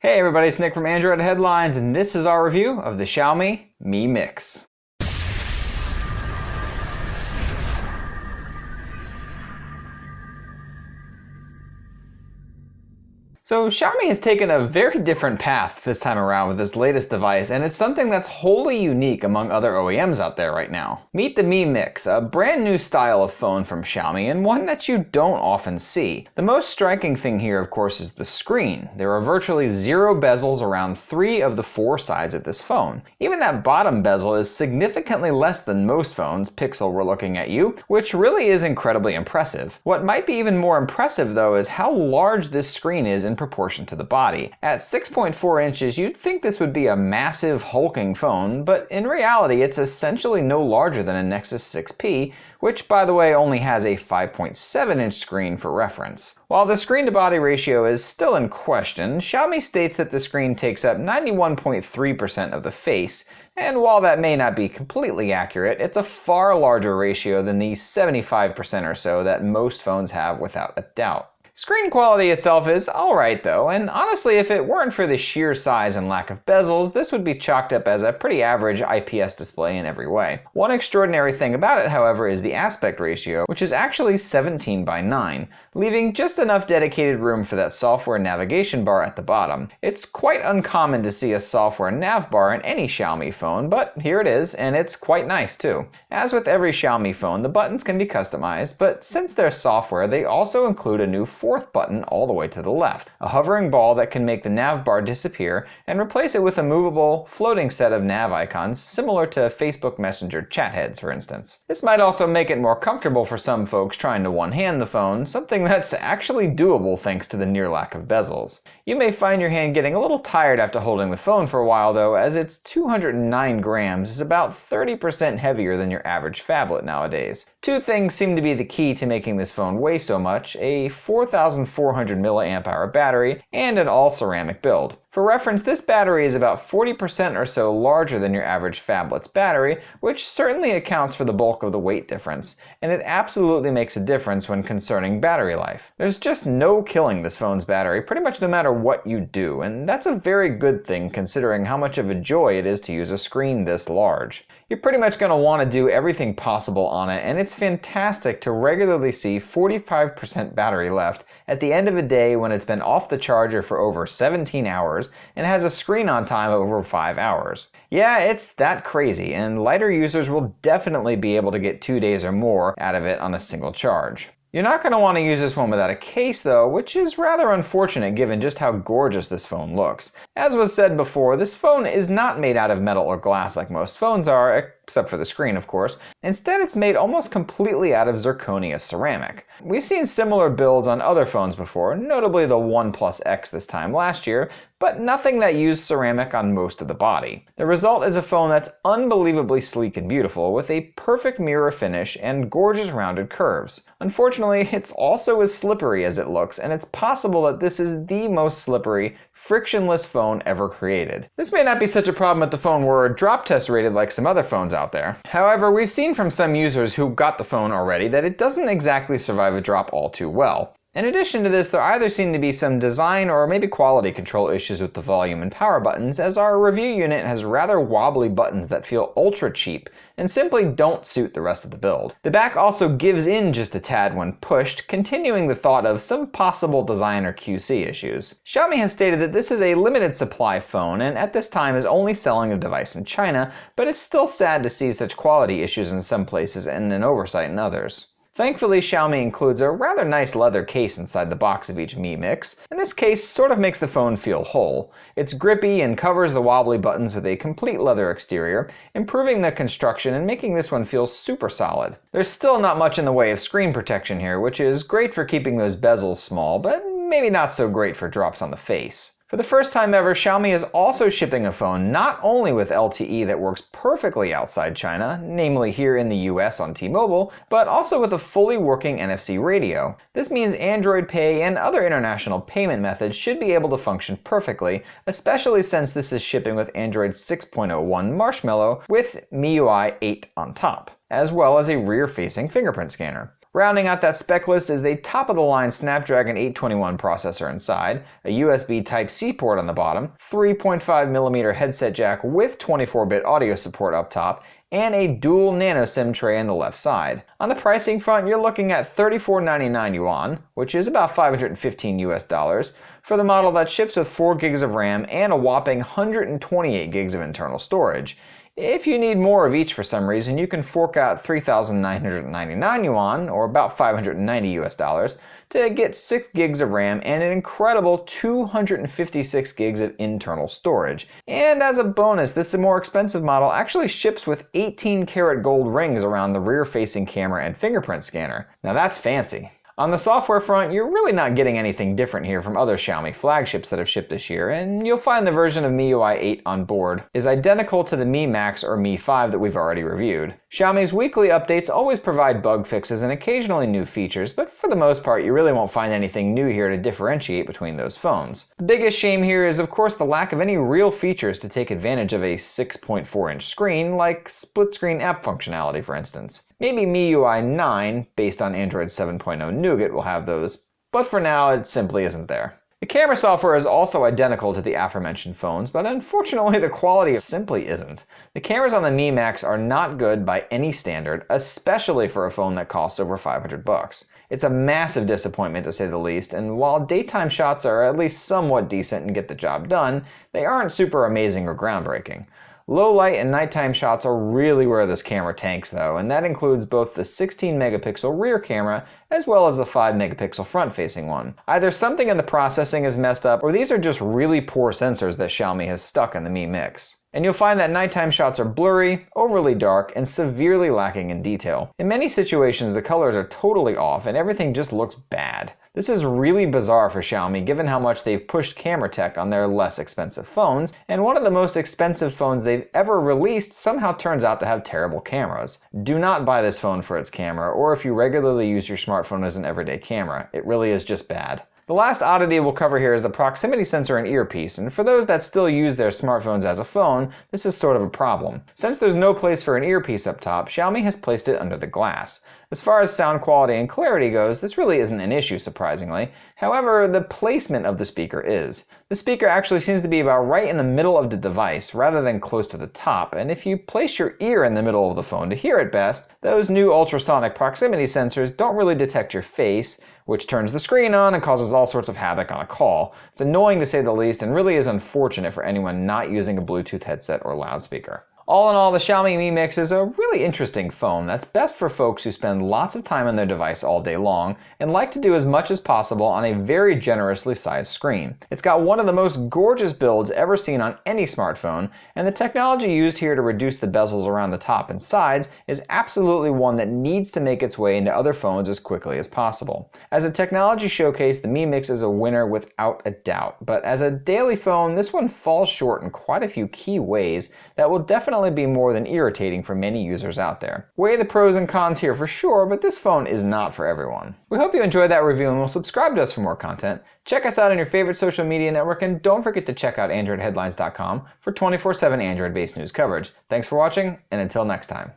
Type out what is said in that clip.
Hey everybody, it's Nick from Android Headlines, and this is our review of the Xiaomi Mi Mix. So Xiaomi has taken a very different path this time around with this latest device, and it's something that's wholly unique among other OEMs out there right now. Meet the Mi Mix, a brand new style of phone from Xiaomi, and one that you don't often see. The most striking thing here, of course, is the screen. There are virtually zero bezels around 3 of the 4 sides of this phone. Even that bottom bezel is significantly less than most phones, Pixel we're looking at you, which really is incredibly impressive. What might be even more impressive though is how large this screen is in proportion to the body. At 6.4 inches, you'd think this would be a massive hulking phone, but in reality it's essentially no larger than a Nexus 6P, which by the way only has a 5.7 inch screen for reference. While the screen to body ratio is still in question, Xiaomi states that the screen takes up 91.3% of the face, and while that may not be completely accurate, it's a far larger ratio than the 75% or so that most phones have without a doubt. Screen quality itself is alright though, and honestly if it weren't for the sheer size and lack of bezels, this would be chalked up as a pretty average IPS display in every way. One extraordinary thing about it, however, is the aspect ratio, which is actually 17:9, leaving just enough dedicated room for that software navigation bar at the bottom. It's quite uncommon to see a software nav bar in any Xiaomi phone, but here it is, and it's quite nice too. As with every Xiaomi phone, the buttons can be customized, but since they're software, they also include a new 4th button all the way to the left, a hovering ball that can make the nav bar disappear and replace it with a movable, floating set of nav icons similar to Facebook Messenger chat heads, for instance. This might also make it more comfortable for some folks trying to one-hand the phone, something that's actually doable thanks to the near lack of bezels. You may find your hand getting a little tired after holding the phone for a while though, as its 209 grams is about 30% heavier than your average phablet nowadays. Two things seem to be the key to making this phone weigh so much: a 4,400 mAh battery and an all-ceramic build. For reference, this battery is about 40% or so larger than your average phablet's battery, which certainly accounts for the bulk of the weight difference, and it absolutely makes a difference when concerning battery life. There's just no killing this phone's battery pretty much no matter what you do, and that's a very good thing considering how much of a joy it is to use a screen this large. You're pretty much going to want to do everything possible on it, and it's fantastic to regularly see 45% battery left at the end of a day when it's been off the charger for over 17 hours and has a screen on time of over 5 hours. Yeah, it's that crazy, and lighter users will definitely be able to get 2 days or more out of it on a single charge. You're not going to want to use this one without a case though, which is rather unfortunate given just how gorgeous this phone looks. As was said before, this phone is not made out of metal or glass like most phones are, except for the screen of course. Instead it's made almost completely out of zirconia ceramic. We've seen similar builds on other phones before, notably the OnePlus X this time last year, but nothing that used ceramic on most of the body. The result is a phone that's unbelievably sleek and beautiful, with a perfect mirror finish and gorgeous rounded curves. Unfortunately, it's also as slippery as it looks, and it's possible that this is the most slippery, frictionless phone ever created. This may not be such a problem if the phone were drop test rated like some other phones out there. However, we've seen from some users who got the phone already that it doesn't exactly survive a drop all too well. In addition to this, there either seem to be some design or maybe quality control issues with the volume and power buttons, as our review unit has rather wobbly buttons that feel ultra cheap and simply don't suit the rest of the build. The back also gives in just a tad when pushed, continuing the thought of some possible design or QC issues. Xiaomi has stated that this is a limited supply phone and at this time is only selling the device in China, but it's still sad to see such quality issues in some places and an oversight in others. Thankfully, Xiaomi includes a rather nice leather case inside the box of each Mi Mix, and this case sort of makes the phone feel whole. It's grippy and covers the wobbly buttons with a complete leather exterior, improving the construction and making this one feel super solid. There's still not much in the way of screen protection here, which is great for keeping those bezels small, but maybe not so great for drops on the face. For the first time ever, Xiaomi is also shipping a phone not only with LTE that works perfectly outside China, namely here in the US on T-Mobile, but also with a fully working NFC radio. This means Android Pay and other international payment methods should be able to function perfectly, especially since this is shipping with Android 6.01 Marshmallow with MIUI 8 on top, as well as a rear-facing fingerprint scanner. Rounding out that spec list is a top-of-the-line Snapdragon 821 processor inside, a USB Type-C port on the bottom, 3.5mm headset jack with 24-bit audio support up top, and a dual nano SIM tray on the left side. On the pricing front, you're looking at 34.99 yuan, which is about $515 for the model that ships with 4 gigs of RAM and a whopping 128 gigs of internal storage. If you need more of each for some reason, you can fork out 3,999 yuan, or about $590 to get 6 gigs of RAM and an incredible 256 gigs of internal storage. And as a bonus, this more expensive model actually ships with 18-karat gold rings around the rear-facing camera and fingerprint scanner. Now that's fancy. On the software front, you're really not getting anything different here from other Xiaomi flagships that have shipped this year, and you'll find the version of MIUI 8 on board is identical to the Mi Max or Mi 5 that we've already reviewed. Xiaomi's weekly updates always provide bug fixes and occasionally new features, but for the most part you really won't find anything new here to differentiate between those phones. The biggest shame here is of course the lack of any real features to take advantage of a 6.4-inch screen, like split-screen app functionality for instance. Maybe MIUI 9, based on Android 7.0 Nougat, will have those, but for now it simply isn't there. The camera software is also identical to the aforementioned phones, but unfortunately the quality simply isn't. The cameras on the Mi Max are not good by any standard, especially for a phone that costs over $500. It's a massive disappointment to say the least, and while daytime shots are at least somewhat decent and get the job done, they aren't super amazing or groundbreaking. Low light and nighttime shots are really where this camera tanks though, and that includes both the 16 megapixel rear camera as well as the 5 megapixel front facing one. Either something in the processing is messed up, or these are just really poor sensors that Xiaomi has stuck in the Mi Mix. And you'll find that nighttime shots are blurry, overly dark, and severely lacking in detail. In many situations the colors are totally off and everything just looks bad. This is really bizarre for Xiaomi given how much they've pushed camera tech on their less expensive phones, and one of the most expensive phones they've ever released somehow turns out to have terrible cameras. Do not buy this phone for its camera, or if you regularly use your smartphone as an everyday camera. It really is just bad. The last oddity we'll cover here is the proximity sensor and earpiece, and for those that still use their smartphones as a phone, this is sort of a problem. Since there's no place for an earpiece up top, Xiaomi has placed it under the glass. As far as sound quality and clarity goes, this really isn't an issue surprisingly. However, the placement of the speaker is. The speaker actually seems to be about right in the middle of the device rather than close to the top, and if you place your ear in the middle of the phone to hear it best, those new ultrasonic proximity sensors don't really detect your face, which turns the screen on and causes all sorts of havoc on a call. It's annoying to say the least and really is unfortunate for anyone not using a Bluetooth headset or loudspeaker. All in all, the Xiaomi Mi Mix is a really interesting phone that's best for folks who spend lots of time on their device all day long and like to do as much as possible on a very generously sized screen. It's got one of the most gorgeous builds ever seen on any smartphone, and the technology used here to reduce the bezels around the top and sides is absolutely one that needs to make its way into other phones as quickly as possible. As a technology showcase, the Mi Mix is a winner without a doubt, but as a daily phone, this one falls short in quite a few key ways that will definitely be more than irritating for many users out there. Weigh the pros and cons here for sure, but this phone is not for everyone. We hope you enjoyed that review and will subscribe to us for more content. Check us out on your favorite social media network, and don't forget to check out AndroidHeadlines.com for 24/7 Android-based news coverage. Thanks for watching, and until next time.